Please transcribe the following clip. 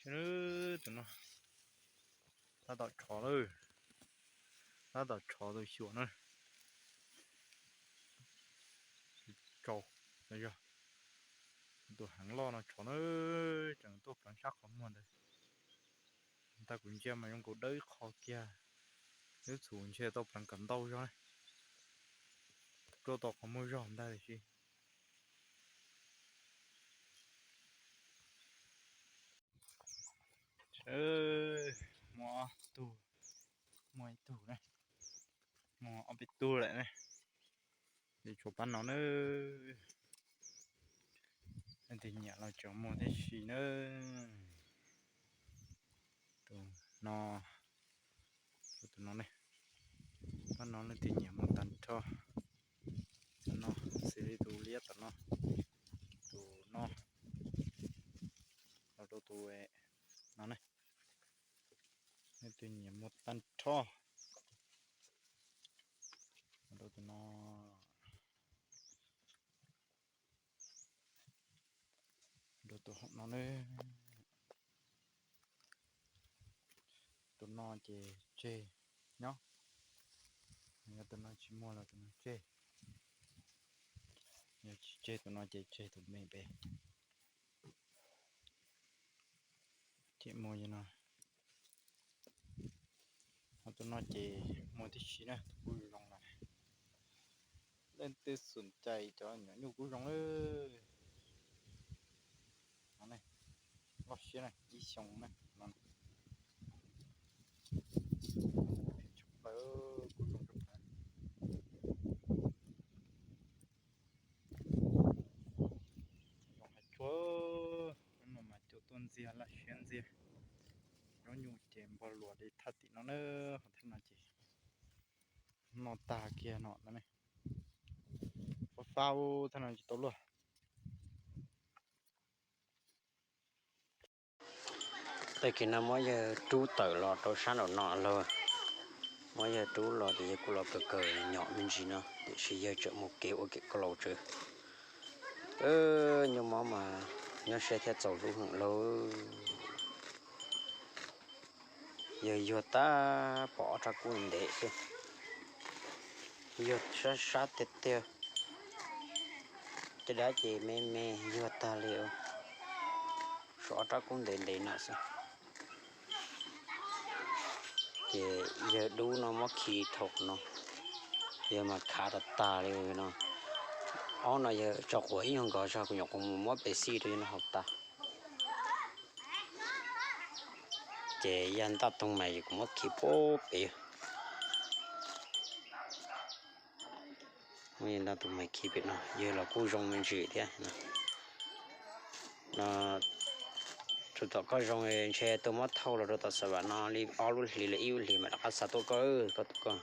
chứ tụi nó ta đợi chó rồi, ta đợi chó rồi xuống rồi, chó thấy chưa, tụi hắn lo nó chó nó chẳng tốt cảnh sát không mà đây, ta cũng chơi mà trong cổ đấy khó kia, nếu xuống xe tao bằng cầm tao cho này, cho tao không mua ròm đây gì, mua tủ, mua tủ này, mua ông bị tủ lại này, để chụp ăn nó nữa. Anh thì nhẹ là chỗ mua thế gì nữa tụi nó tụi nó này bắt nó lên thì nhẹ một tấn cho nó xử lý tụ liệt tụi nó nó đồ tụi nó này nên thì nhẹ một tấn cho đồ tụi nó đồ tụi nó này tụi nó chê nhá người tụi nó chỉ mua là tụi nó chê nhưng chê tụi nó chê tụi mình bé chị mua như nào tụi nó chỉ mua tí xí nè vui lòng này lên tư sườn chạy cho nhỏ nhu cú rong ơi nó này lót xí này đi xong này nó chụp bớ cú rong chụp này rong hay chúa nó mà chỗ tuần gì là xuyên gì nó nhu chém vào lúa để thắt thì nó nữa không thể nào chỉ nó tà kia nó này phao thế nào chỉ tốt luôn tại khi nào mới giờ chú tự lo tôi sáng đầu nọ rồi mới giờ chú lo thì cô lo cờ nhỏ mình gì nó để sử dụng cho một kiểu ở cái lỗ chứ nhưng mà nó sẽ theo dấu luôn hưởng lâu giờ ta bỏ ra cuốn để chứ giờ sát sát tiếp theo cái đó chỉ mê giờ ta liệu xóa ra cuốn để nào sao thì giờ đu nó mất khí thuộc nó giờ mà khá là ta liệu nó nó giờ cho quỷ không có sao cũng cũng mất bể xì rồi nó học ta chế dân ta tung mày cũng mất khí bố bể mình ta tung mày khí bể nó giờ là cô rong mình chửi thế nó chúng ta có rong xe tôi mất thâu rồi ta sợ nó đi ao luôn thì là yêu thì mà đã sát tôi có